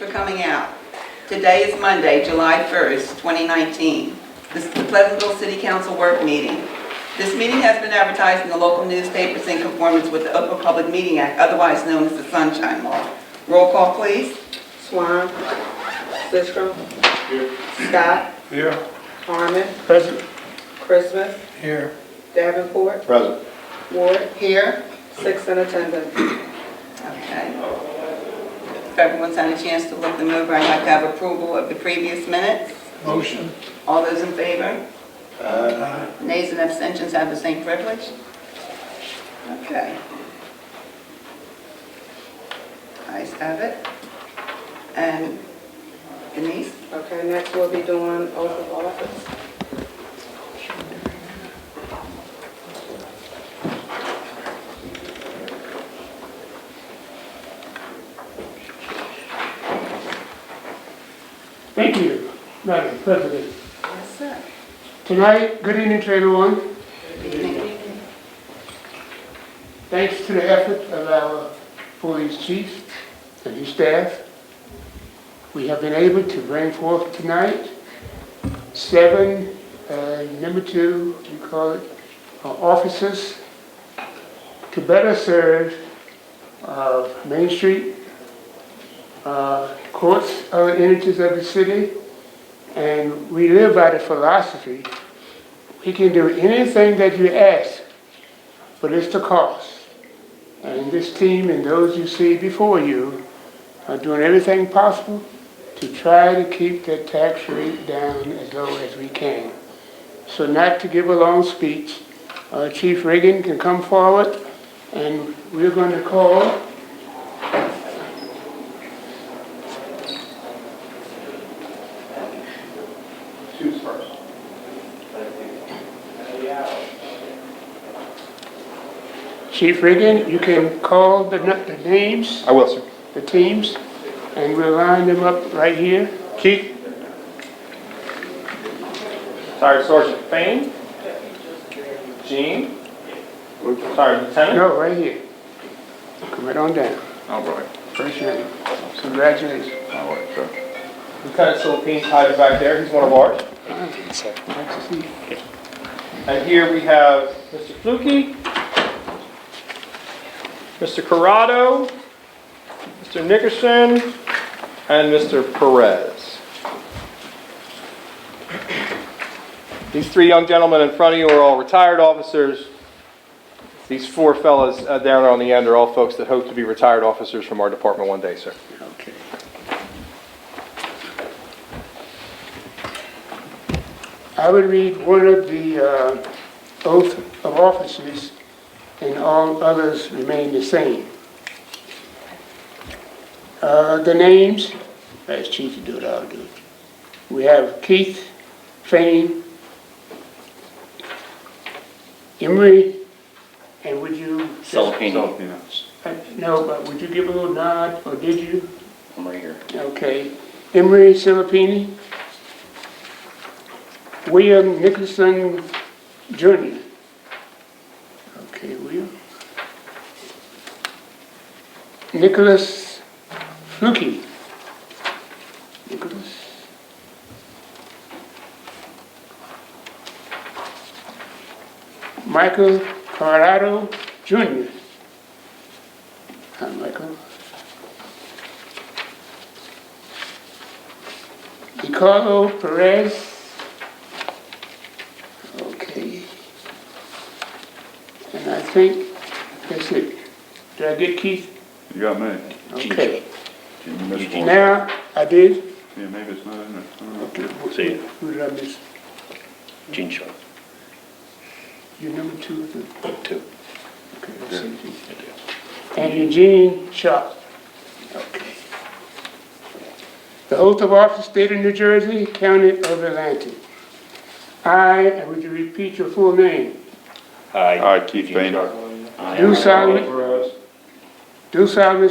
for coming out. Today is Monday, July 1st, 2019. This is the Pleasantville City Council work meeting. This meeting has been advertised in the local newspapers in conformance with the Open Public Meeting Act, otherwise known as the Sunshine Law. Roll call, please. Swan. Sistrum. Scott. Here. Harmon. Present. Christmas. Here. Davenport. Present. Ward. Here. 6 in attendance. Okay. If everyone's had a chance to look them over, I'd like to have approval of the previous minutes. Motion. All those in favor? Aye. Nays and abstentions have the same privilege? Okay. Ayes have it. And Denise? Okay, next we'll be doing oath of office. Thank you, Madam President. Yes, sir. Tonight, good evening to everyone. Good evening. Thanks to the effort of our police chief and his staff, we have been able to bring forth tonight 7, number 2, you call it, officers to better serve Main Street, courts, other entities of the city, and we live by the philosophy, we can do anything that you ask, but it's the cost. And this team and those you see before you are doing everything possible to try to keep that tax rate down as low as we can. So not to give a long speech, Chief Reagan can come forward, and we're going to call Choose first. Chief Reagan, you can call the names, I will, sir. the teams, and we'll line them up right here. Keith? Sergeant Fain? Gene? Sergeant Lieutenant? No, right here. Come right on down. All right. First name. Congratulations. All right, sir. Lieutenant Philippines hiding back there. He's one of ours. Nice to see you. And here we have Mr. Flukie, Mr. Corrado, Mr. Nickerson, and Mr. Perez. These 3 young gentlemen in front of you are all retired officers. These 4 fellas down there on the end are all folks that hope to be retired officers from our department one day, sir. Okay. I would read one of the oath of offices, and all others remain the same. The names, as Chief to do it, I'll do it. We have Keith Fain, Emery, and would you... Salapino. No, but would you give a little nod, or did you? I'm right here. Okay. Emery Salapini, William Nicholson Jr. Okay, William. Nicholas Flukie. Nicholas. Michael Corrado Jr. Hi, Michael. Ricardo Perez. Okay. And I think that's it. Did I get Keith? You got me. Okay. You missed one. Now, I did. Yeah, maybe it's not in there. I don't know. Okay. See it. Who did I miss? Gene Shaw. You're number 2, I think. 2. Okay, let's see. And Eugene Sharp. Okay. The oath of office, State of New Jersey, County of Atlantic. I, and would you repeat your full name? I, Keith Fain. Do solemnly swear Do solemnly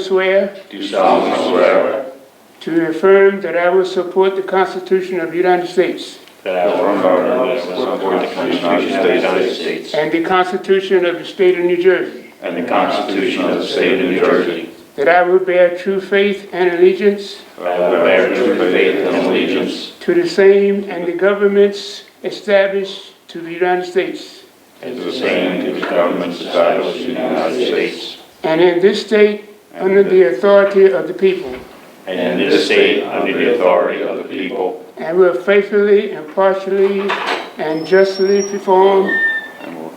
swear to affirm that I will support the Constitution of the United States that I will support the Constitution of the United States and the Constitution of the State of New Jersey, and the Constitution of the State of New Jersey, that I will bear true faith and allegiance I will bear true faith and allegiance to the same and the governments established to the United States to the same to the governments established in the United States and in this state under the authority of the people, and in this state under the authority of the people, and will faithfully, impartially, and justly perform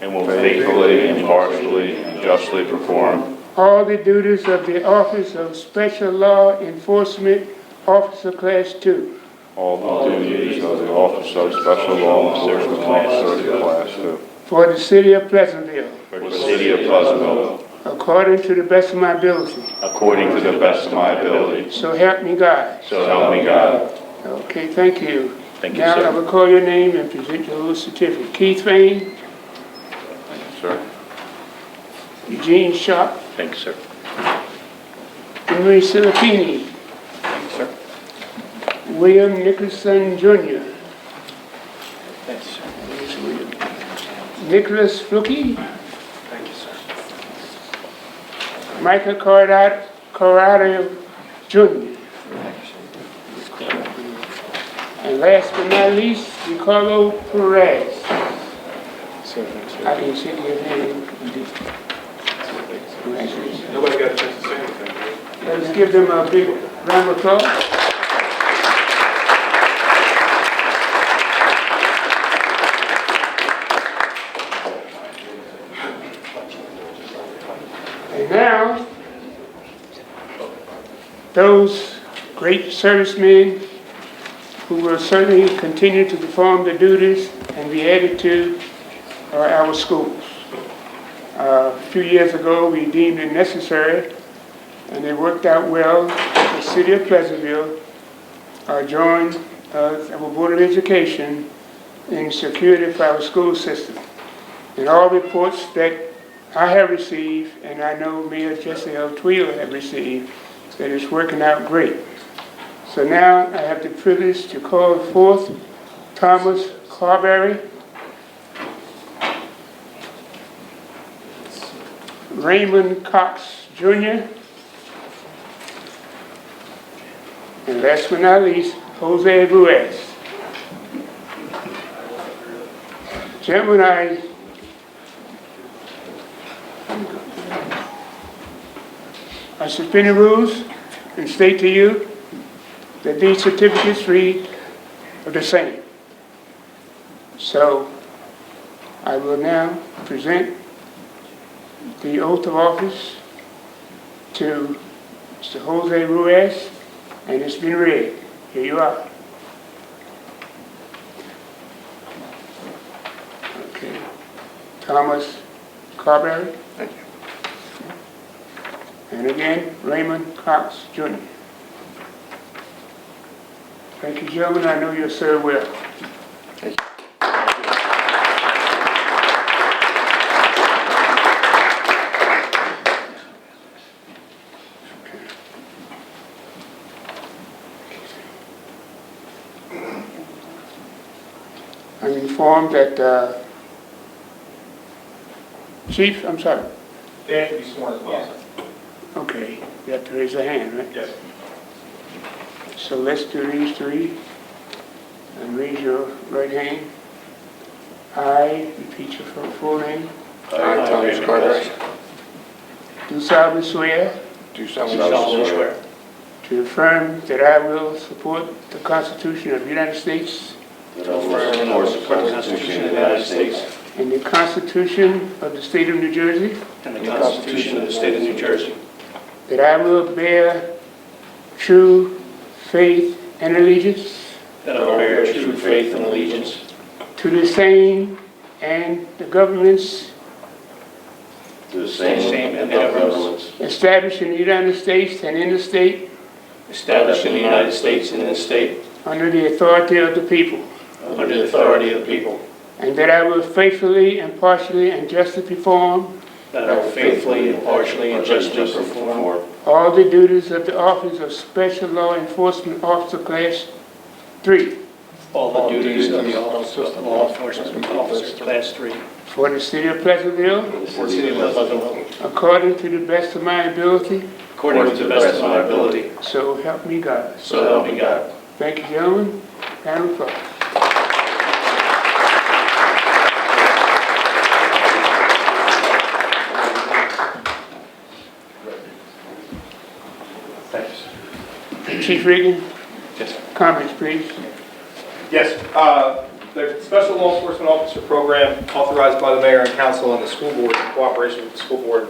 and will faithfully, impartially, and justly perform all the duties of the office of Special Law Enforcement Officer Class 2 all the duties of the Office of Special Law Enforcement Officer, Class 2, for the city of Pleasantville, for the city of Pleasantville, according to the best of my ability. according to the best of my ability. So help me God. So help me God. Okay, thank you. Thank you, Now I sir. will call your name and present your little certificate. Keith Fain, Sir. Eugene Sharp, Thank you, sir. Henry Silapini, Thank you, sir. William Nicholson Jr., Thank you, sir. There's William. Nicholas Flukie, Thank you, sir. Michael Corrado Jr., and last but not least, Ricardo Perez. I can see your name. Congratulations. Nobody got a chance to say anything. Let's give them a big round of applause. And now, those great servicemen who will certainly continue to perform the duties and be added to our schools. A few years ago, we deemed it necessary, and it worked out well. The city of Pleasantville joined our Board of Education in security for our school system. And all reports that I have received, and I know Mayor Jesse L. Tweel have received, that it's working out great. So now I have the privilege to call forth Thomas Carberry, Raymond Cox Jr., and last but not least, Jose Ruiz. Gentlemen, I suspend the rules and state to you that these certificates read the same. So I will now present the oath of office to Mr. Jose Ruiz, and it's been read. Here you are. Okay. Thomas Carberry. Thank you. And again, Raymond Cox Jr. Thank you, gentlemen. I know you'll serve well. I'm informed that Chief, I'm sorry. They have to be sworn as well, sir. Okay, you have to raise a hand, right? Yes. So let's do these three. And raise your right hand. I, repeat your full name, I, Thomas Carberry, do solemnly swear do solemnly swear to affirm that I will support the Constitution of the United States that I will support the Constitution of the United States and the Constitution of the State of New Jersey, and the Constitution of the State of New Jersey, that I will bear true faith and allegiance that I will bear true faith and allegiance to the same and the governments to the same and the governments established in the United States and in the state established in the United States and in the state under the authority of the people, under the authority of the people, and that I will faithfully, impartially, and justly perform that I will faithfully, impartially, and justly perform all the duties of the office of Special Law Enforcement Officer Class 3 all the duties of the office of law enforcement officer, class 3, for the city of Pleasantville, for the city of Pleasantville, according to the best of my ability, according to the best of my ability. So help me God. So help me God. Thank you, gentlemen. Round of applause. Thank you, sir. Chief Regan, Yes, sir. comments, please. Yes, the Special Law Enforcement Officer Program authorized by the mayor and council and the school board in cooperation with the school board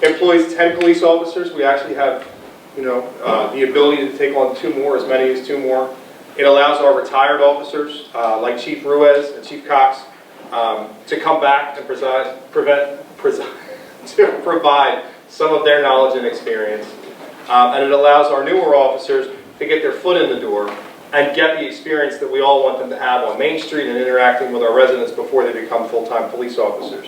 employs 10 police officers. We actually have, the ability to take on 2 more, as many as 2 more. It allows our retired officers, like Chief Ruiz and Chief Cox, to come back and to provide some of their knowledge and experience. And it allows our newer officers to get their foot in the door and get the experience that we all want them to have on Main Street and interacting with our residents before they become full-time police officers.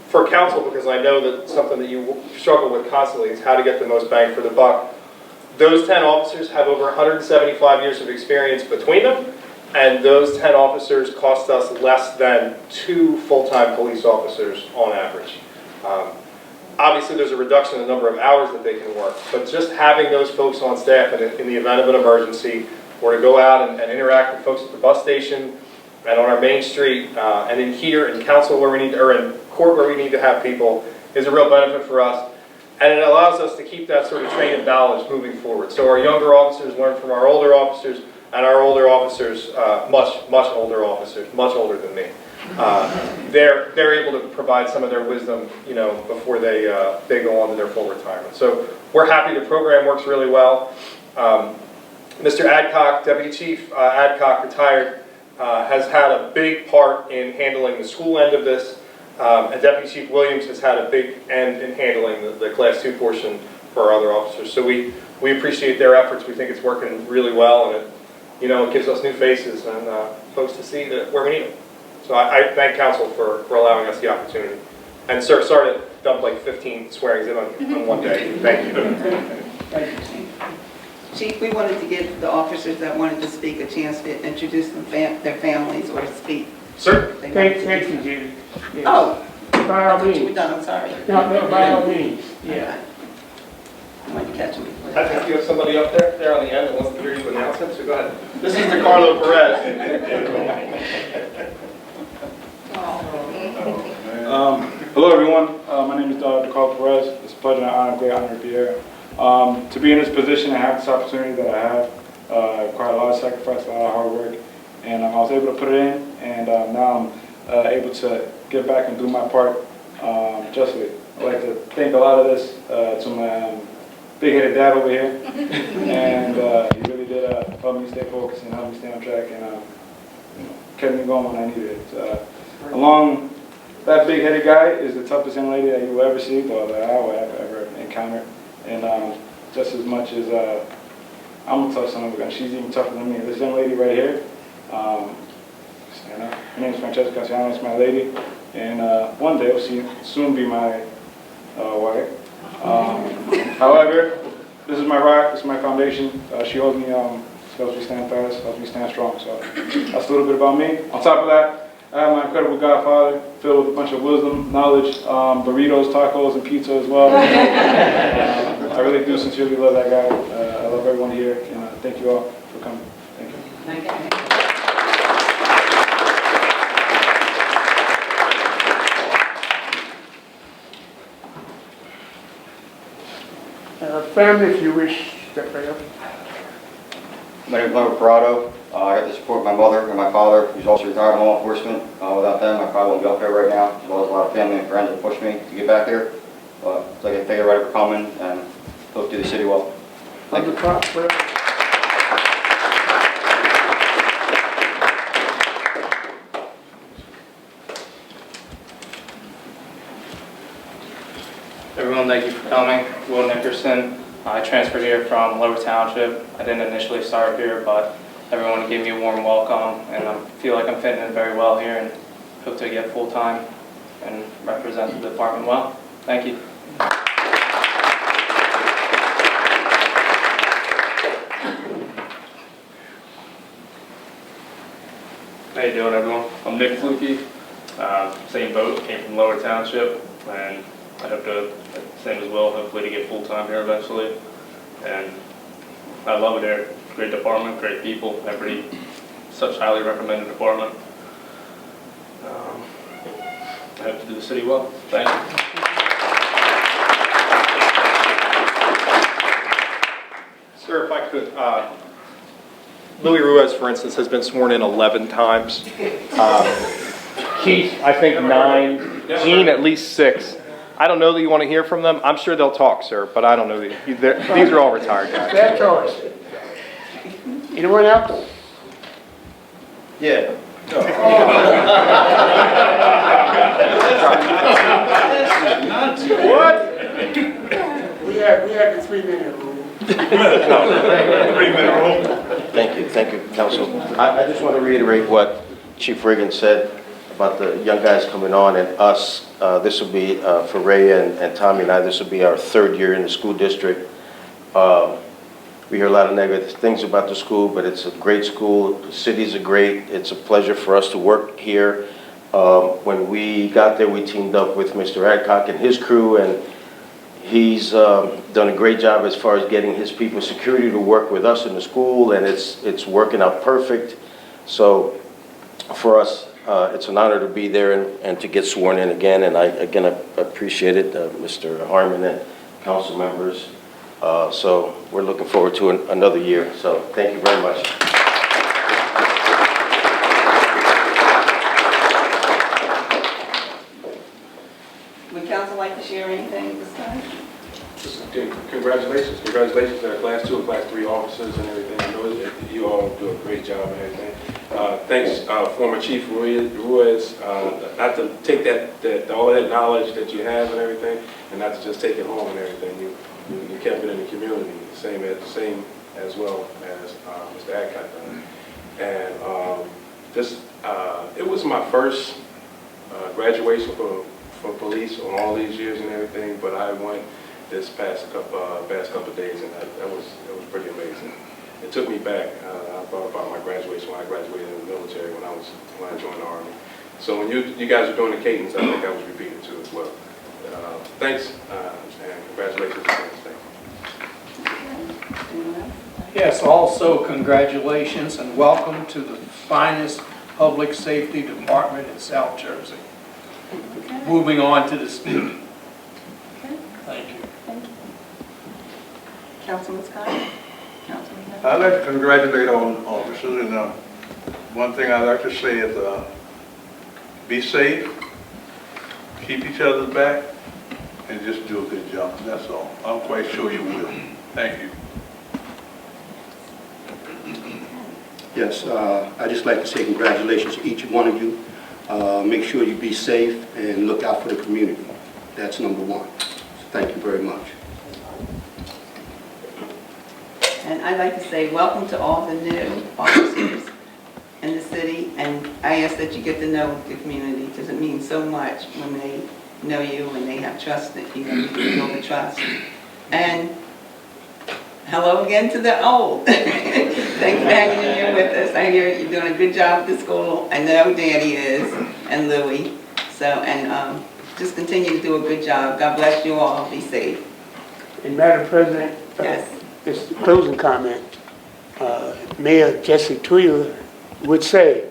For council, because I know that something that you struggle with constantly is how to get the most bang for the buck. Those 10 officers have over 175 years of experience between them, and those 10 officers cost us less than 2 full-time police officers on average. Obviously, there's a reduction in the number of hours that they can work, but just having those folks on staff in the event of an emergency, or to go out and interact with folks at the bus station and on our Main Street, and in here in council where we need to, or in court where we need to have people, is a real benefit for us. And it allows us to keep that sort of trained knowledge moving forward. So our younger officers learn from our older officers, and our older officers, much older officers, much older than me. They're able to provide some of their wisdom, before they go on to their full retirement. So we're happy the program works really well. Mr. Adcock, Deputy Chief Adcock, retired, has had a big part in handling the school end of this, and Deputy Chief Williams has had a big end in handling the Class 2 portion for our other officers. So we appreciate their efforts. We think it's working really well, and it gives us new faces and folks to see that where we need them. So I thank council for allowing us the opportunity. And sir, sorry to dump like 15 swearings in on one day. Thank you. Thank you, Chief. Chief, we wanted to give the officers that wanted to speak a chance to introduce their families or speak. Sir? They wanted to Thank do you, Judy. Yes. Oh, By I all thought you were means. done, I'm sorry. No, by all means, yeah. Okay. I might catch them before I think you have somebody up there on the end that wants to hear you announce it, so go ahead. This is DeCarlo Perez. Hello everyone, my name is DeCarlo Perez. It's a pleasure and honor, great honor to be here. To be in this position and have this opportunity that I have required a lot of sacrifice, a lot of hard work, and I was able to put it in, and now I'm able to get back and do my part justly. I'd like to thank a lot of this to my big-headed dad over here, and he really did help me stay focused and help me stay on track, and kept me going when I needed it. Along that big-headed guy is the toughest young lady that you will ever see, or that I will ever encounter. And just as much as I'm a tough son of a gun, she's even tougher than me. This young lady right here, her name is Francesca Cassiano, it's my lady, and one day she'll soon be my wife. However, this is my rock, this is my foundation. She holds me, she helps me stand fast, helps me stand strong. So that's a little bit about me. On top of that, I have my incredible godfather, filled with a bunch of wisdom, knowledge, burritos, tacos, and pizza as well. I really do sincerely love that guy. I love everyone here, and thank you all for coming. Thank you. Thank you. Family, if you wish, step right up. My name is Leonard Parado. I have the support of my mother and my father, who's also retired in law enforcement. Without them, I probably wouldn't be up here right now, as well as a lot of family and friends that pushed me to get back here. So I can thank everybody for coming and hope to do the city well. Thank you. Everyone, thank you for coming. Will Nickerson. I transferred here from Lower Township. I didn't initially start here, but everyone gave me a warm welcome, and I feel like I'm fitting in very well here and hope to get full-time and represent the department well. Thank you. How you doing, everyone? I'm Nick Fluke. Same boat, came from Lower Township, and I hope to, same as Will, hopefully to get full-time here eventually. And I love it here. Great department, great people, every such highly recommended department. I hope to do the city well. Thank you. Sir, if I could, Louis Ruiz, for instance, has been sworn in 11 times. Keith, I think 9. Gene, at least 6. I don't know that you want to hear from them. I'm sure they'll talk, sir, but I don't know. These are all retired guys. Their choice. Anyone else? Yeah. What? We have the 3-minute rule. Thank you, Council. I just want to reiterate what Chief Reagan said about the young guys coming on and us. This will be, for Ray and Tommy and I, this will be our 3rd year in the school district. We hear a lot of negative things about the school, but it's a great school. The cities are great. It's a pleasure for us to work here. When we got there, we teamed up with Mr. Adcock and his crew, and he's done a great job as far as getting his people security to work with us in the school, and it's working out perfect. So for us, it's an honor to be there and to get sworn in again. And I appreciate it, Mr. Harmon and council members. So we're looking forward to another year. So thank you very much. Would council like to share anything this time? Congratulations to our Class 2 and Class 3 officers and everything. I know that you all do a great job and everything. Thanks, former Chief Ruiz, not to take all that knowledge that you have and everything, and not to just take it home and everything. You kept it in the community, same as well as Mr. Adcock done. And it was my first graduation for police on all these years and everything, but I went this past couple of days, and it was pretty amazing. It took me back. I thought about my graduation when I graduated in the military when I joined the Army. So when you guys were doing the cadence, I think I was repeating too as well. Thanks, and congratulations again. Yes, also congratulations and welcome to the finest public safety department in South Jersey. Okay. Moving on to the state. Okay. Thank you. Thank you. Councilman Scott? Councilman Scott? I'd like to congratulate all officers, and one thing I'd like to say is be safe, keep each other's back, and just do a good job. That's all. I'm quite sure you will. Thank you. Yes, I'd just like to say congratulations to each one of you. Make sure you be safe and look out for the community. That's number one. So thank you very much. And I'd like to say welcome to all the new officers in the city, and I ask that you get to know the community because it means so much when they know you and they have trust that you can build the trust. And hello again to the old. Thanks for hanging in here with us. I hear you're doing a good job at the school. I know Danny is, and Louie. So, and just continue to do a good job. God bless you all. Be safe. And Madam President, Yes. this closing comment, Mayor Jesse Tweel would say,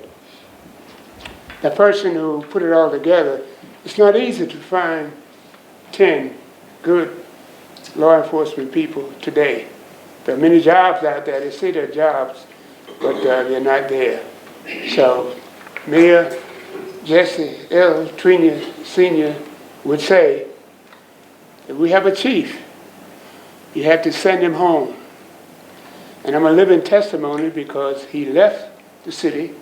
the person who put it all together, it's not easy to find 10 good law enforcement people today. There are many jobs out there. They say they're jobs, but they're not there. So Mayor Jesse L. Tweel Sr. would say, if we have a chief, you have to send him home. And I'm a living testimony because he left the city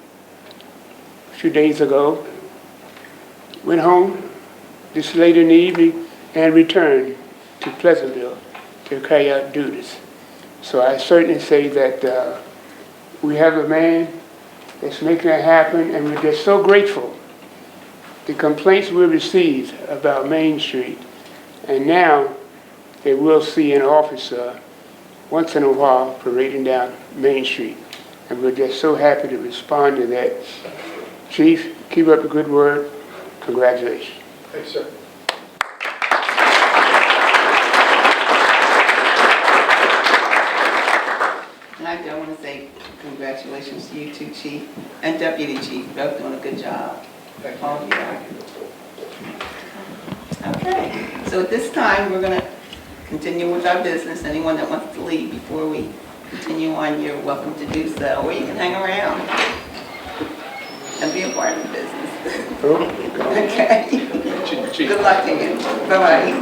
a few days ago, went home this late in the evening, and returned to Pleasantville to carry out duties. So I certainly say that we have a man that's making it happen, and we're just so grateful. The complaints we received about Main Street, and now they will see an officer once in a while parading down Main Street. And we're just so happy to respond to that. Chief, keep up the good work. Congratulations. Thanks, sir. Congratulations to you too, Chief, and Deputy Chief, both doing a good job. All of you are. Okay, so at this time, we're going to continue with our business. Anyone that wants to leave before we continue on, you're welcome to do so, or you can hang around and be a part of the business. Okay. Good luck to you. Bye-bye.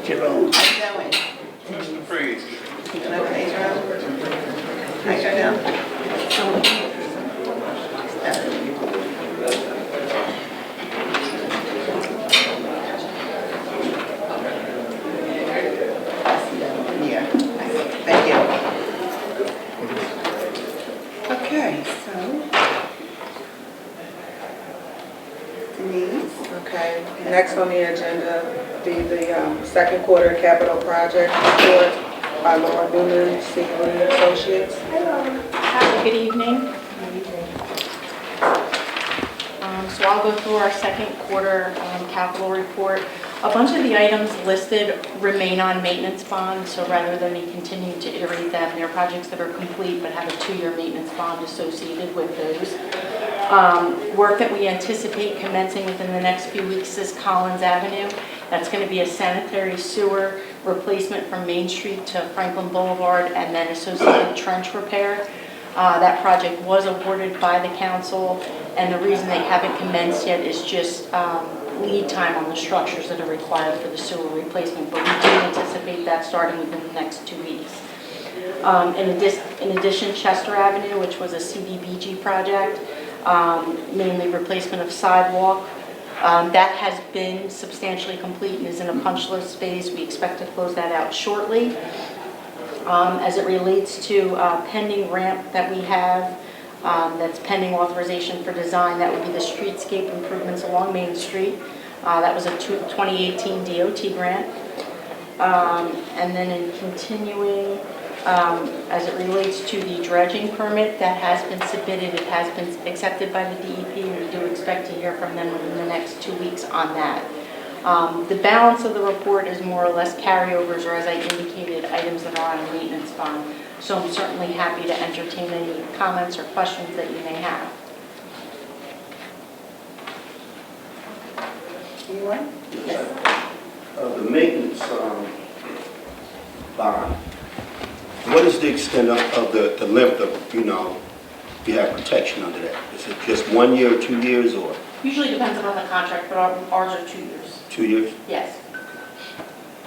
Jerome. How you doing? Freeze. Okay, Jerome? Hi, Jerome. Yeah, thank you. Okay, so. Denise? Okay, next on the agenda be the second quarter capital project report by Laura Newman, Sealy Associates. Hello. Hi, good evening. So I'll go through our second quarter capital report. A bunch of the items listed remain on maintenance bond, so rather than me continue to iterate them, they're projects that are complete but have a 2-year maintenance bond associated with those. Work that we anticipate commencing within the next few weeks is Collins Avenue. That's going to be a sanitary sewer replacement from Main Street to Franklin Boulevard and then associated trench repair. That project was awarded by the council, and the reason they haven't commenced yet is just lead time on the structures that are required for the sewer replacement, but we do anticipate that starting within the next 2 weeks. In addition, Chester Avenue, which was a CDBG project, mainly replacement of sidewalk, that has been substantially complete and is in a punch list phase. We expect to close that out shortly. As it relates to pending ramp that we have, that's pending authorization for design, that would be the streetscape improvements along Main Street. That was a 2018 DOT grant. And then in continuing, as it relates to the dredging permit that has been submitted, it has been accepted by the DEP, and we do expect to hear from them within the next 2 weeks on that. The balance of the report is more or less carryovers, or as I indicated, items that are on a maintenance bond. So I'm certainly happy to entertain any comments or questions that you may have. Anyone? Yes. The maintenance bond, what is the extent of the length of, you have protection under that? Is it just 1 year or 2 years or? Usually depends upon the contract, but ours are 2 years. 2 years? Yes,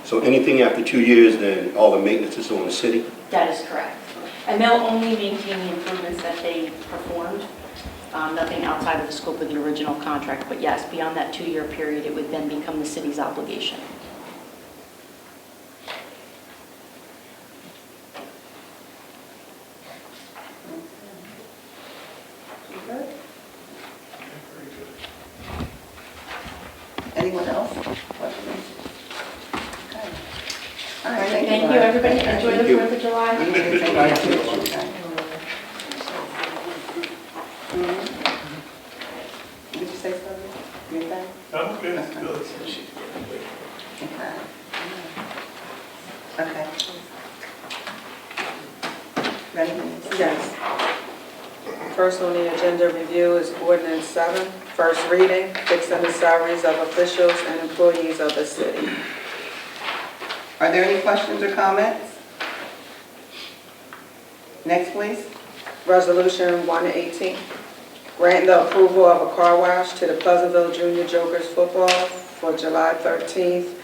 So anything after 2 years, then all the maintenance is on the city? that is correct. And they'll only maintain the improvements that they performed, nothing outside of the scope of the original contract. But yes, beyond that 2-year period, it would then become the city's obligation. Anyone else? Questions? Okay. All right, Thank you, everybody. Enjoy the 4th of July. Thank you. Did you say something? Anything? I'm good. Okay. Ready? Yes. First on the agenda review is ordinance 7, first reading, fixing the salaries of officials and employees of the city. Are there any questions or comments? Next, please. Resolution 118, granting the approval of a car wash to the Pleasantville Junior Jokers football for July 13th,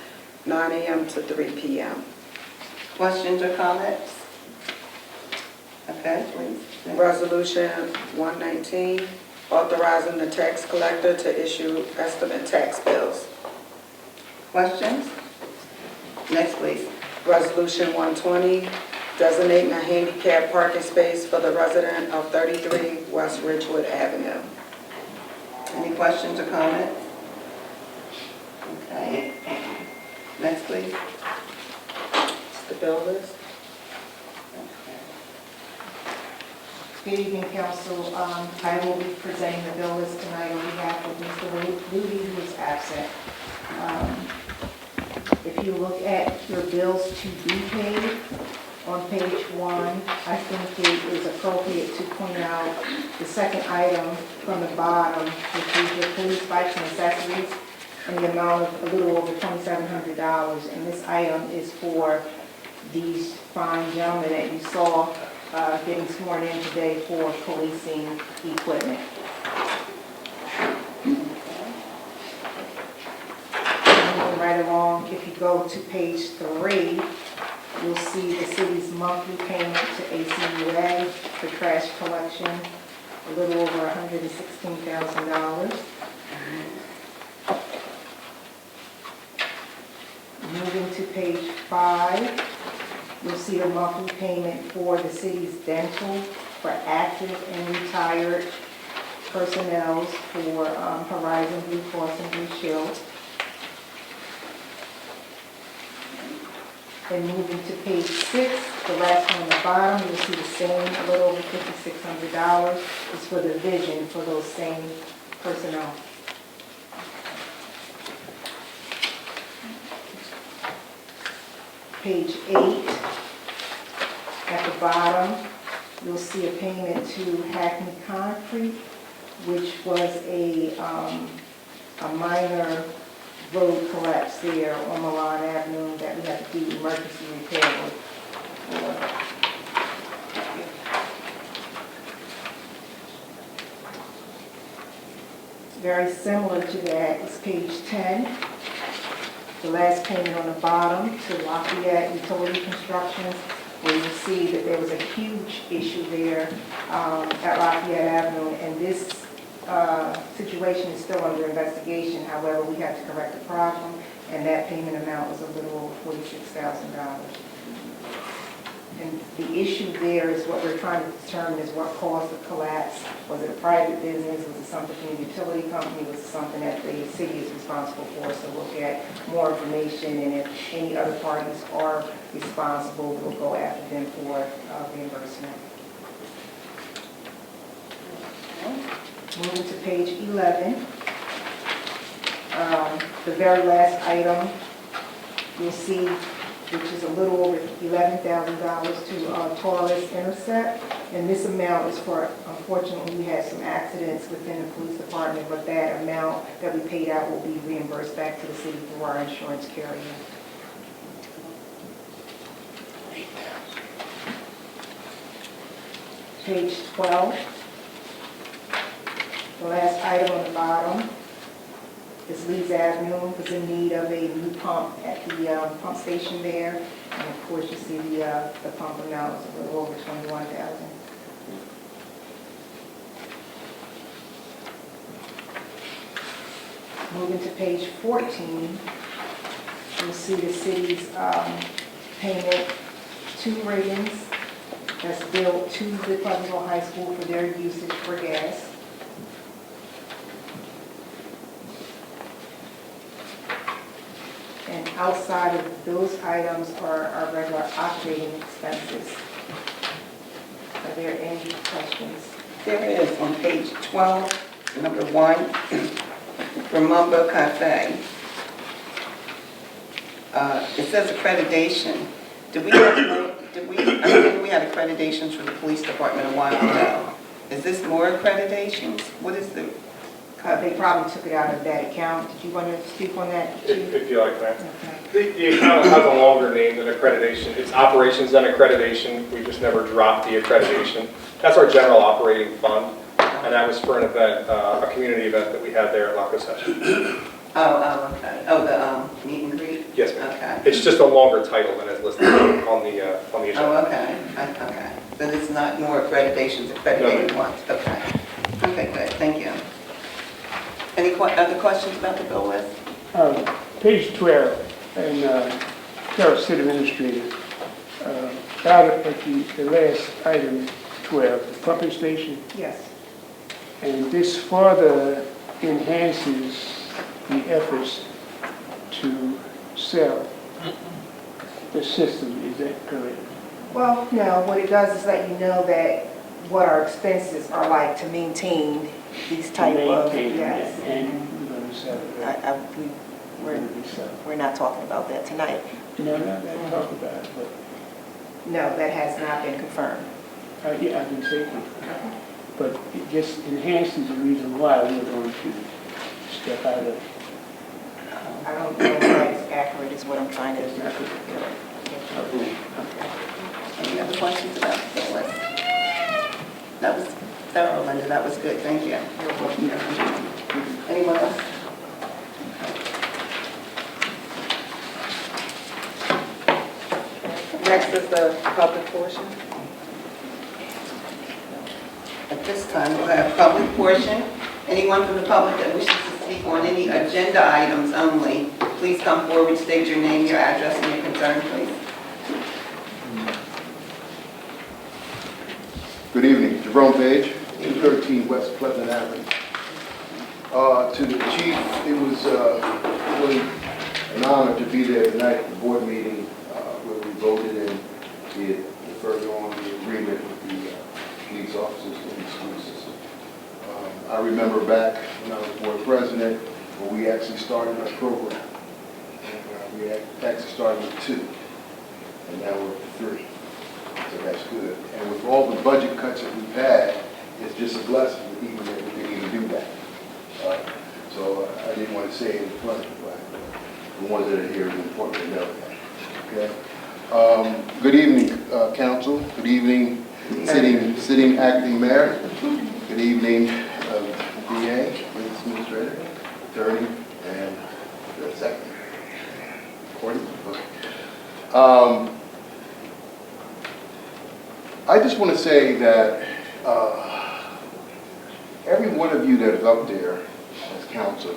9 a.m. to 3 p.m. Questions or comments? Okay, please. Next. Resolution 119, authorizing the tax collector to issue estimate tax bills. Questions? Next, please. Resolution 120, designating a handicap parking space for the resident of 33 West Ridgewood Avenue. Any questions or comments? Okay. Next, please. The bill list. Good evening, Council. I will be presenting the bill list tonight on behalf of Mr. Luby, who is absent. If you look at your bills to be paid, on page 1, I think it is appropriate to point out the second item from the bottom, which is your police bikes and accessories, in the amount of a little over $2,700. And this item is for these fine gentlemen that you saw getting sworn in today for policing equipment. Moving right along, if you go to page 3, you'll see the city's monthly payment to ACUA for trash collection, a little over $116,000. Moving to page 5, you'll see the monthly payment for the city's dental for active and retired personnel for Horizon Blue Cross and Blue Shield. And moving to page 6, the last one on the bottom, you'll see the same, a little over $5,600 is for the vision for those same personnel. Page 8, at the bottom, you'll see a payment to Hackney Concrete, which was a minor road collapse there on Milan Avenue that we had to do emergency repair with. Very similar to that is page 10. The last payment on the bottom to Lafayette Utility Construction, where you see that there was a huge issue there at Lafayette Avenue, and this situation is still under investigation. However, we had to correct the problem, and that payment amount was a little over $46,000. And the issue there is what we're trying to determine is what caused the collapse. Was it a private business? Was it something from the utility company? Was it something that the city is responsible for? So we'll get more information, and if any other parties are responsible, we'll go after them for reimbursement. Moving to page 11, the very last item, you'll see, which is a little over $11,000 to Taurus Intercept. And this amount is for, unfortunately, we had some accidents within the police department, but that amount that we paid out will be reimbursed back to the city through our insurance carrier. Page 12. The last item on the bottom is Leeds Avenue was in need of a new pump at the pump station there. And of course, you see the pump amount is a little over $21,000. Moving to page 14, you'll see the city's payment to Reagan's that's billed to the Pleasantville High School for their usage for gas. And outside of those items are our regular operating expenses. Are there any questions? There is on page 12, number 1, for Mumbo Cafe. It says accreditation. I think we had accreditations for the police department a while ago. Is this more accreditations? What is the? They probably took it out of that account. Did you want to speak on that, Chief? If you like that. Okay. The account has a longer name than accreditation. It's operations and accreditation. We just never dropped the accreditation. That's our general operating fund, and that was for an event, a community event that we had there at La Concession. Oh, okay. Oh, the meet and greet? Yes, ma'am. Okay. It's just a longer title than is listed on the agenda. Oh, okay. Okay. Then it's not more accreditations, accredited ones. Okay. Okay, good. Thank you. Any other questions about the bill list? Page 12, and Carroll City Administrator, out at the last item, 12, the pumping station. Yes. And this further enhances the efforts to sell the system, is that correct? Well, no, what it does is let you know that what our expenses are like to maintain these type of, yes. And we're going to sell it, right? We're not talking about that tonight. No, not that talk about it, but, No, that has not been confirmed. yeah, I can say it. But it just enhances the reason why we're going to step out of. I don't know if that's accurate is what I'm trying to do. Any other questions about the list? That was thorough, Linda, that was good, thank you. Anyone else? Next is the public portion. At this time, we'll have public portion. Anyone from the public that wishes to speak on any agenda items only, please come forward, state your name, your address, and your concern, please. Good evening, Jerome Page, 213 West Pleasant Avenue. To the chief, it was really an honor to be there tonight at the board meeting where we voted and did further on the agreement with the police officers in the school system. I remember back when I was board president when we actually started our program. And, we actually started with 2, and now we're up to 3. So that's good. And with all the budget cuts that we've had, it's just a blessing even that we can even do that. So I didn't want to say it in front, but the ones that are here, it's important to know that. Okay. Good evening, council. Good evening, sitting acting mayor. Good evening, DA, police administrator, attorney, and the secretary. Recording? Okay. I just want to say that every one of you that is up there as council,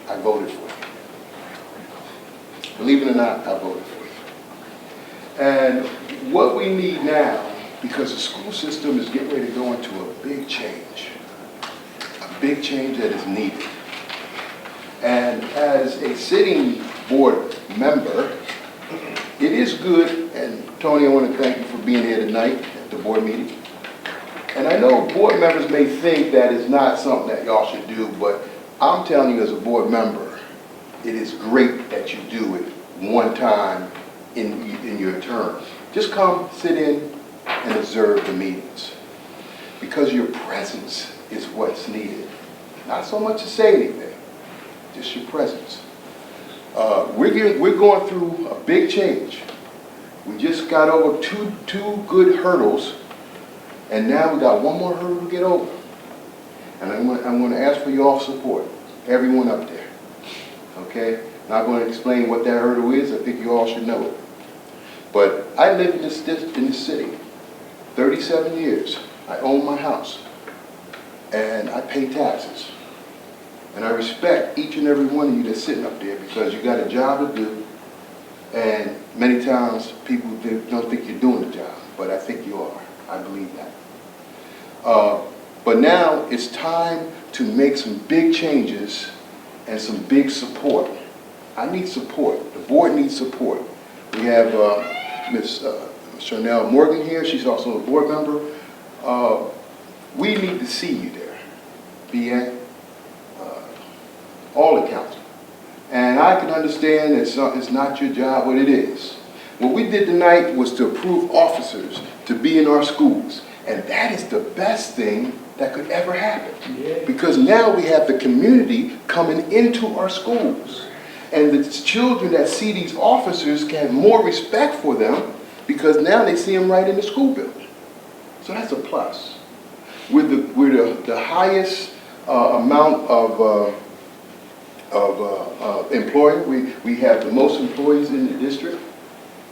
I voted for you. Believe it or not, I voted for you. And what we need now, because the school system is getting ready to go into a big change that is needed. And as a sitting board member, it is good, and Tony, I want to thank you for being here tonight at the board meeting. And I know board members may think that it's not something that y'all should do, but I'm telling you as a board member, it is great that you do it one time in your term. Just come, sit in, and observe the meetings. Because your presence is what's needed. Not so much to say anything, just your presence. We're going through a big change. We just got over two good hurdles, and now we got one more hurdle to get over. And I'm going to ask for your support, everyone up there. Okay? Not going to explain what that hurdle is. I think you all should know it. But I live in this city, 37 years. I own my house, and I pay taxes. And I respect each and every one of you that's sitting up there because you got a job to do, and many times people don't think you're doing the job, but I think you are. I believe that. But now it's time to make some big changes and some big support. I need support. The board needs support. We have Ms. Chanel Morgan here. She's also a board member. We need to see you there, BA, all the council. And I can understand it's not your job, but it is. What we did tonight was to approve officers to be in our schools. And that is the best thing that could ever happen. Yeah. Because now we have the community coming into our schools. And the children that see these officers can have more respect for them because now they see them right in the school building. So that's a plus. We're the highest amount of employer. We have the most employees in the district.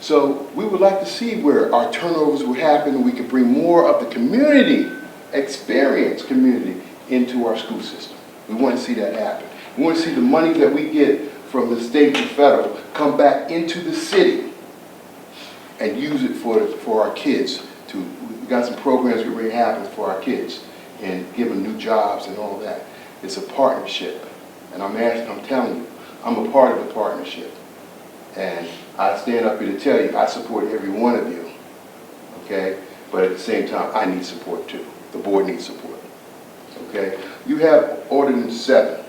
So we would like to see where our turnovers would happen and we could bring more of the community, experienced community, into our school system. We want to see that happen. We want to see the money that we get from the state and federal come back into the city and use it for our kids. We got some programs that really happen for our kids and give them new jobs and all that. It's a partnership. And I'm telling you, I'm a part of the partnership. And I stand up here to tell you, I support every one of you, okay? But at the same time, I need support too. The board needs support, okay? You have Ordinance 7.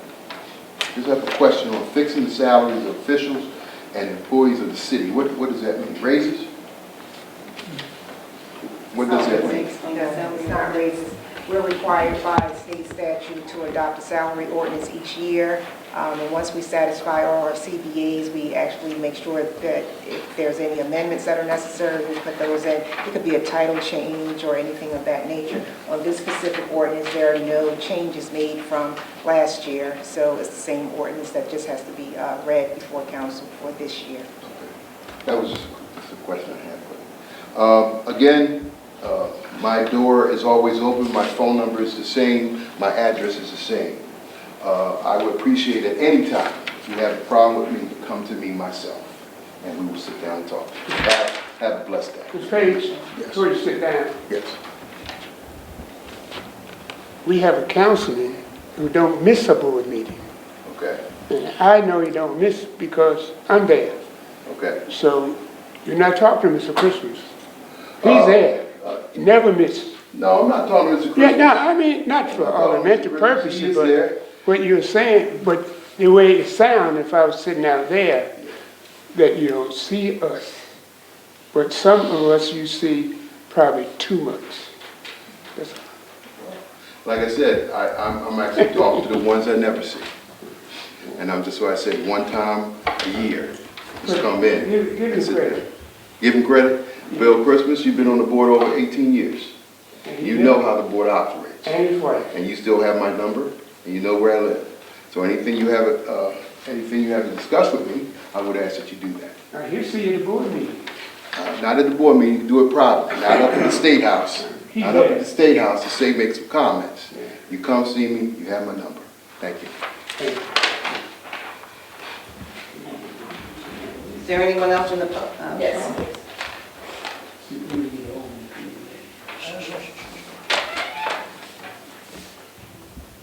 Just have a question on fixing the salaries of officials and employees of the city. What does that mean? Raises? What does that mean? No, it's not raises. We're required by state statute to adopt a salary ordinance each year. And once we satisfy all our CBAs, we actually make sure that if there's any amendments that are necessary, we put those in. It could be a title change or anything of that nature. On this specific ordinance, there are no changes made from last year. So it's the same ordinance that just has to be read before council for this year. That was just a question I had. Again, my door is always open. My phone number is the same. My address is the same. I would appreciate at any time, if you have a problem with me, to come to me myself, and we will sit down and talk. Have a blessed day. Ms. Page, before you sit down, Yes. we have a councilman who don't miss a board meeting. Okay. And I know he don't miss because I'm there. Okay. So you're not talking to Mr. Christmas. He's there. Never misses. No, I'm not talking to Mr. Yeah, Christmas. no, I mean, not for ornamental He purposes, is but there. what you're saying, but the way it sounds, if I was sitting out there, that you don't see us. But some of us you see probably too much. That's all. Like I said, I'm actually talking to the ones I never see. And I'm just, what I said, one time a year, just come in. Give him and sit credit. there. Give him credit. Bill Christmas, you've been on the board over 18 years. You know how the board operates. And his wife. And you still have my number, and you know where I live. So anything you have to discuss with me, I would ask that you do that. Now, he'll see you at the board meeting. Not at the board meeting, do it privately, not up in the State House. Not up at the State House to say, make some comments. You come see me, you have my number. Thank you. Is there anyone else in the public? Yes.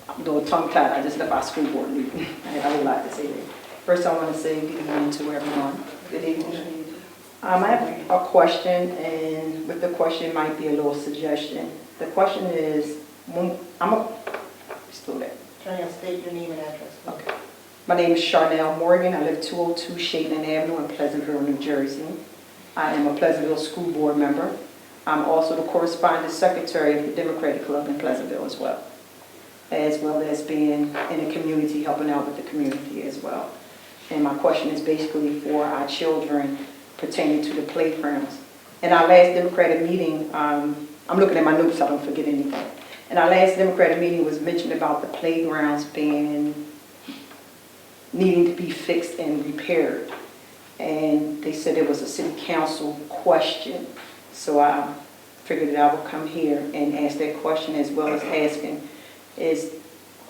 I'm doing tongue-tied. I just left our school board meeting. I have a whole lot to say there. First, I want to say good evening to everyone. Good evening. I have a question, and with the question might be a little suggestion. The question is, I'm a student. Try to state your name and address. Okay. My name is Charnel Morgan. I live 202 Shadeland Avenue in Pleasantville, New Jersey. I am a Pleasantville School Board member. I'm also the corresponding secretary of the Democratic Club in Pleasantville as well as being in the community, helping out with the community as well. And my question is basically for our children pertaining to the playgrounds. In our last Democratic meeting, I'm looking at my notes so I don't forget anything. In our last Democratic meeting was mentioned about the playgrounds needing to be fixed and repaired. And they said it was a city council question. So I figured that I would come here and ask that question, as well as asking is,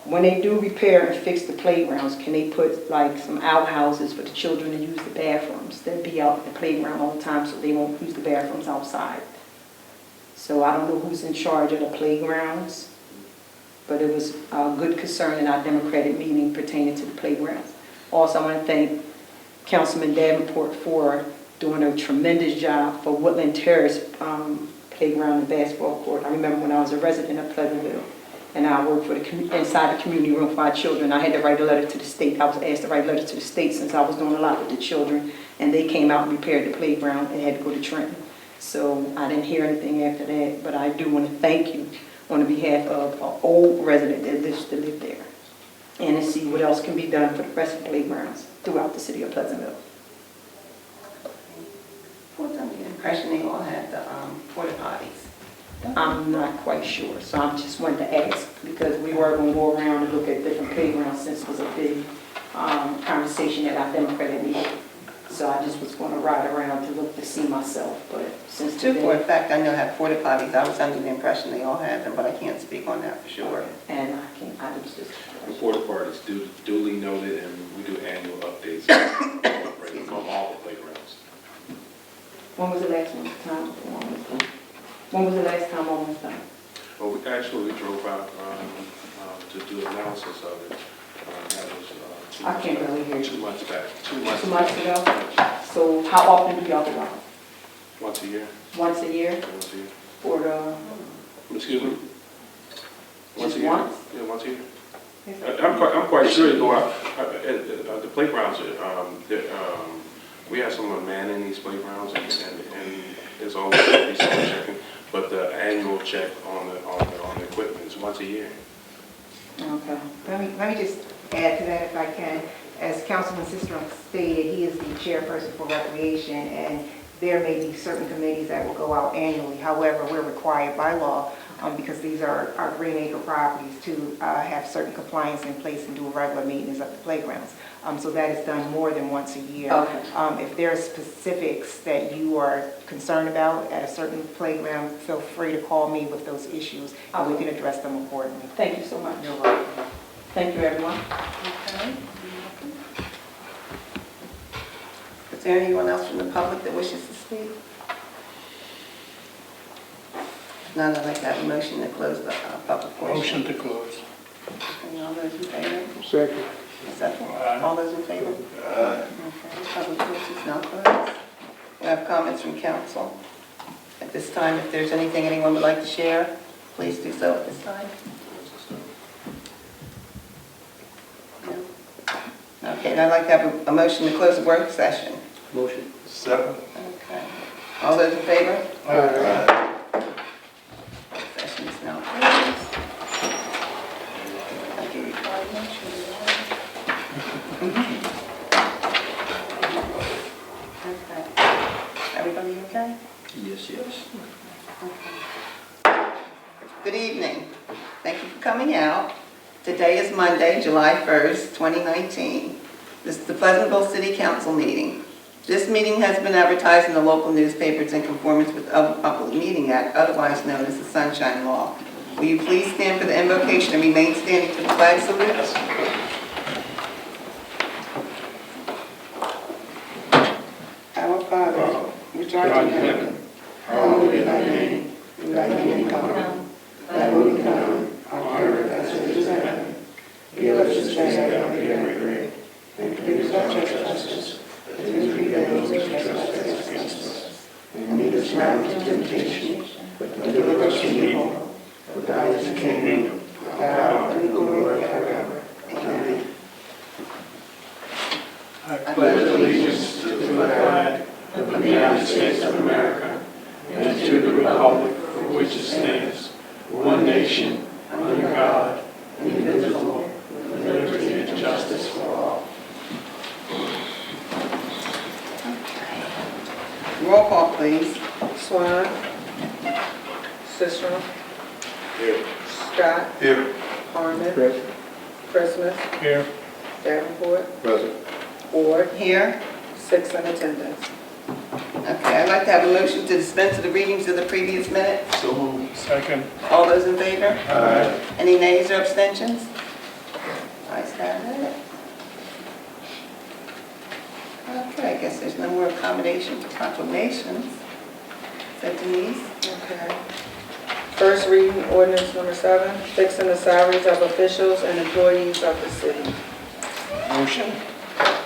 when they do repair and fix the playgrounds, can they put like some outhouses for the children to use the bathrooms? They'll be out at the playground all the time, so they won't use the bathrooms outside. So I don't know who's in charge of the playgrounds, but it was a good concern in our Democratic meeting pertaining to the playgrounds. Also, I want to thank Councilman Davenport for doing a tremendous job for Woodland Terrace playground and basketball court. I remember when I was a resident of Pleasantville, and I worked for inside the community room for our children. I had to write a letter to the state. I was asked to write a letter to the state since I was doing a lot with the children, and they came out and repaired the playground and had to go to Trenton. So I didn't hear anything after that, but I do want to thank you on behalf of an old resident that lives to live there, and to see what else can be done for the rest of the playgrounds throughout the city of Pleasantville. What's under the impression they all had the porta potties? I'm not quite sure, so I just wanted to ask, because we were going to go around and look at different playgrounds since it was a big conversation at our Democratic meeting. So I just was going to ride around to look to see myself, but since Two, today... for a fact, I know have porta potties. I was under the impression they all had them, but I can't speak on that for sure. And I was just... The porta potties duly noted, and we do annual updates from all the playgrounds. When was the last time? When was the last time on was done? Well, we drove out to do analysis of it. That was I can't really hear you. 2 months back. 2 months. 2 months ago? So how often do y'all go out? Once a year. Once a year? Once a year. For the... Excuse me? Once Just a year. once? Yeah, once a year. I'm quite sure you go out. The playgrounds, we have someone manning these playgrounds, and there's always someone checking, but the annual check on the equipment is once a year. Okay. Let me just add to that if I can. As Councilman Sistrom stated, he is the chairperson for recreation, and there may be certain committees that will go out annually. However, we're required by law, because these are our Green Acre properties, to have certain compliance in place and do a regular maintenance of the playgrounds. So that is done more than once a year. Okay. If there are specifics that you are concerned about at a certain playground, feel free to call me with those issues, and we can address them accordingly. Thank you so much. You're welcome. Thank you, everyone. Okay. Is there anyone else from the public that wishes to speak? If not, I'd like to have a motion to close the public portion. Motion to close. Okay, all those in favor? Second. Second. All those in favor? Okay, public portion is now closed. We have comments from council. At this time, if there's anything anyone would like to share, please do so at this time. No? Okay, then I'd like to have a motion to close the work session. Motion. Second. Okay. All those in favor? Aye. Session is now closed. I'll give you 5 minutes. Okay. Everybody okay? Yes, yes. Good evening. Thank you for coming out. Today is Monday, July 1st, 2019. This is the Pleasantville City Council meeting. This meeting has been advertised in the local newspapers in conformance with the Public Meeting Act, otherwise known as the Sunshine Law. Will you please stand for the invocation and remain standing for the flag salute? Our Father, which art in heaven, hallowed be thy name. Thy kingdom come, thy will be done, on earth as it is in heaven. Give us this day our daily bread, and forgive us our trespasses, as we forgive those who trespass against us. And lead us not into temptation, but deliver us from evil. For thine is the kingdom, the power, and the glory forever. Amen. I pledge allegiance to the flag of the United States of America and to the republic for which it stands, one nation, under God, indivisible, with liberty and justice for all. Roll call, please. Swan. Sistrom. Here. Scott. Here. Harmon. Present. Christmas. Here. Davenport. Present. Ward. Here. 6 in attendance. Okay, I'd like to have a motion to dispense with the readings of the previous minutes. So moved. Second. All those in favor? Aye. Any nays or abstentions? Ayes have it. Okay, I guess there's no more accommodation for proclamations. Is that Denise? Okay. First reading, ordinance number 7, fixing the salaries of officials and employees of the city. Motion.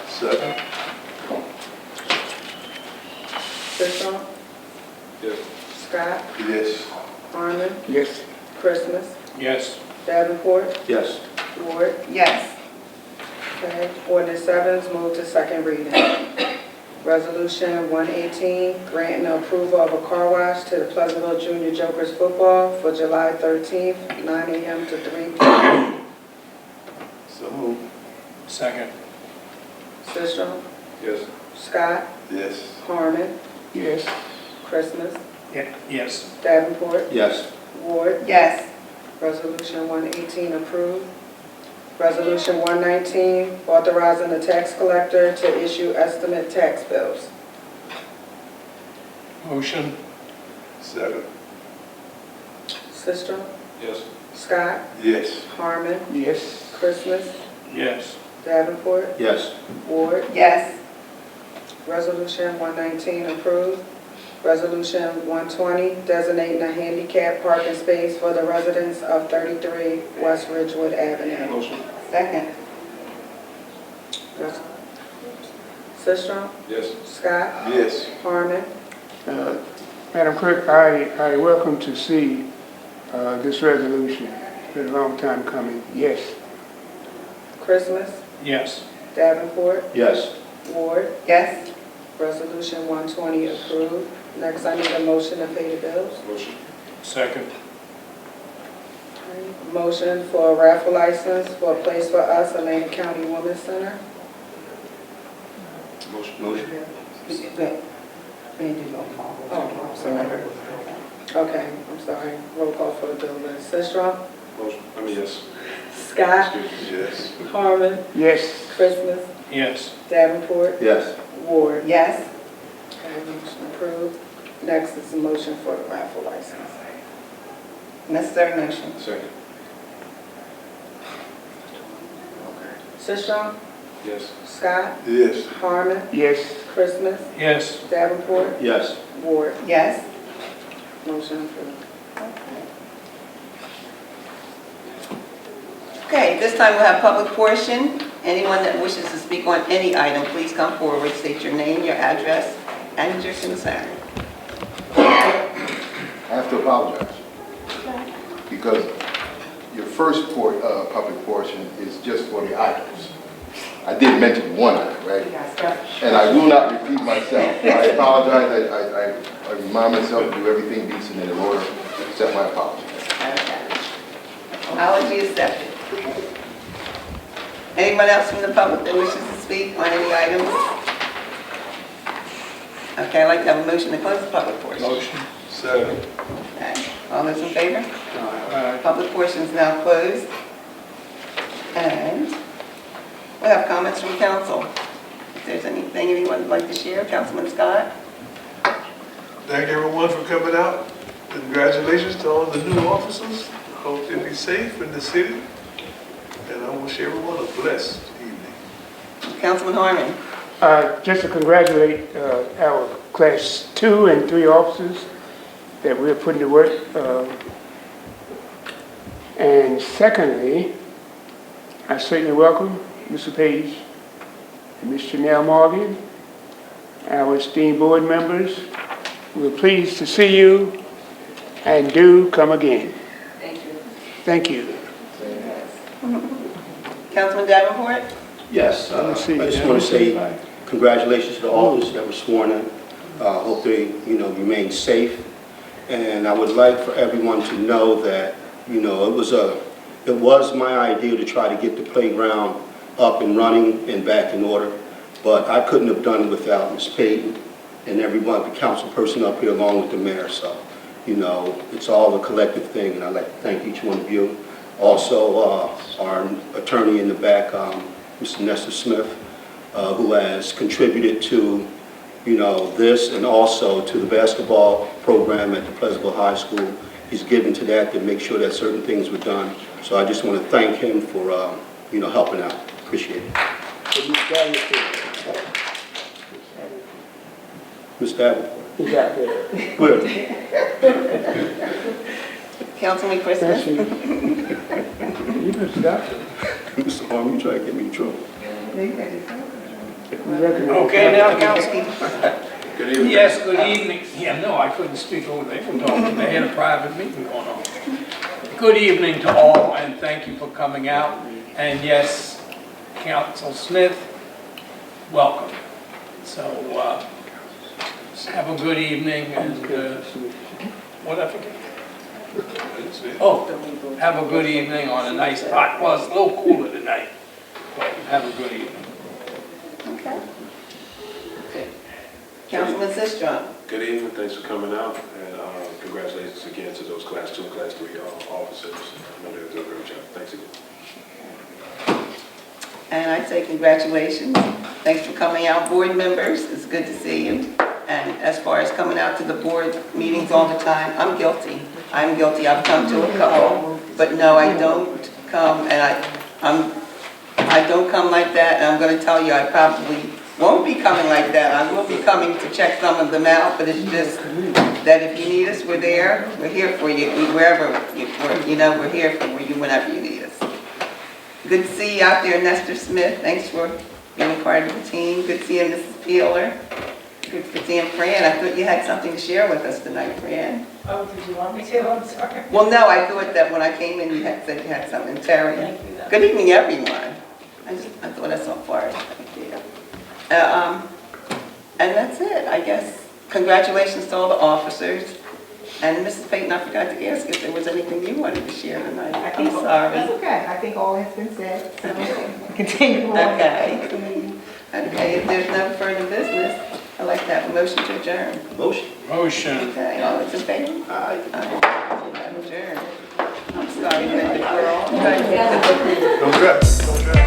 Second. Sistrom. Yes. Scott. Yes. Harmon. Yes. Christmas. Yes. Davenport. Yes. Ward. Yes. Okay. Ordinance 7 is moved to second reading. Resolution 118, granting approval of a car wash to the Pleasantville Junior Jokers football for July 13th, 9 a.m. to 3 p.m. So moved. Second. Sistrom. Yes. Scott. Yes. Harmon. Yes. Christmas. Yes. Davenport. Yes. Ward. Yes. Resolution 118 approved. Resolution 119, authorizing the tax collector to issue estimate tax bills. Motion. Second. Sistrom. Yes. Scott. Yes. Harmon. Yes. Christmas. Yes. Davenport. Yes. Ward. Yes. Resolution 119 approved. Resolution 120, designating a handicap parking space for the residents of 33 West Ridgewood Avenue. Motion. Second. Sistrom. Yes. Scott. Yes. Harmon. Madam Clerk, I welcome to see this resolution. It's been a long time coming. Yes. Christmas. Yes. Davenport, Yes. Ward. Yes? Resolution 120 approved. Next, I need a motion to pay the bills. Motion. Second. Motion for a raffle license for a Place for Us, Atlantic County Women's Center. Motion. Motion. Oh, I'm sorry. Okay, I'm sorry. Roll call for the bill list. Sistrum, Motion. I mean, yes. Scott, Yes. Harmon, Yes. Christmas, Yes. Davenport, Yes. Ward. Yes? Okay, motion approved. Next is a motion for the raffle license. Necessary motion. Second. Sistrum, Yes. Scott, Yes. Harmon, Yes. Christmas, Yes. Davenport, Yes. Ward. Yes? Motion approved. Okay, this time we'll have public portion. Anyone that wishes to speak on any item, please come forward, state your name, your address, and your concern. I have to apologize because your first public portion is just for the items. I did mention one item, right? And I will not repeat myself. I apologize. I remind myself to do everything decent and in order. Accept my apology. Apology accepted. Anyone else from the public that wishes to speak on any items? Okay, I'd like to have a motion to close the public portion. Motion. Second. Okay, all those in favor? Public portion is now closed. And we'll have comments from council. If there's anything anyone would like to share, Councilman Scott? Thank everyone for coming out. Congratulations to all the new officers. Hope they'll be safe in the city. And I wish everyone a blessed evening. Councilman Harmon? Just to congratulate our Class 2 and 3 officers that we're putting to work. And secondly, I certainly welcome Mr. Page and Ms. Janelle Morgan, our esteemed board members. We're pleased to see you, and do come again. Thank you. Thank you. Councilman Davenport? Yes, I just want to say congratulations to the officers that were sworn in. Hope they, remain safe. And I would like for everyone to know that, it was my idea to try to get the playground up and running and back in order, but I couldn't have done it without Ms. Payton and everyone, the council person up here along with the mayor. So, it's all a collective thing, and I'd like to thank each one of you. Also, our attorney in the back, Mr. Nestor Smith, who has contributed to, this and also to the basketball program at the Pleasantville High School. He's given to that to make sure that certain things were done. So I just want to thank him for, helping out. Appreciate it. Mr. Davenport. He's out there. Good. Councilman Christmas? You can stop. Mr. Harmon, you try to get me in trouble. Okay, now, council. Good evening. Yes, good evening. Yeah, no, I couldn't speak over there. They had a private meeting going on. Good evening to all, and thank you for coming out. And yes, Council Smith, welcome. So, have a good evening, and, what I forget? Oh, have a good evening on a nice hot, well, it's a little cooler tonight, but have a good evening. Okay. Councilman Sistrum? Good evening, thanks for coming out, and congratulations again to those Class 2 and Class 3 officers. I know they're doing a great job. Thanks again. And I say congratulations. Thanks for coming out, board members. It's good to see you. And as far as coming out to the board meetings all the time, I'm guilty. I'm guilty. I've come to a couple, but no, I don't come, and I don't come like that. And I'm going to tell you, I probably won't be coming like that. I will be coming to check some of them out, but it's just that if you need us, we're there. We're here for you wherever we're here for you whenever you need us. Good to see you out there, Nestor Smith. Thanks for being part of the team. Good to see you, Mrs. Peeler. Good to see you, Fran. I thought you had something to share with us tonight, Fran. Oh, did you want me to? I'm sorry. Well, no, I thought that when I came in, you had said you had something. Terry. Thank you. Good evening, everyone. I thought I saw Forrest right there. And that's it, I guess. Congratulations to all the officers. And Mrs. Payton, I forgot to ask if there was anything you wanted to share tonight. I'm sorry. That's okay. I think all has been said, so continue on. Okay. Okay, if there's no further business, I'd like to have a motion to adjourn. Motion. Okay, all those in favor? Aye. Adjourn. I'm sorry, Linda, we're all. Don't drop.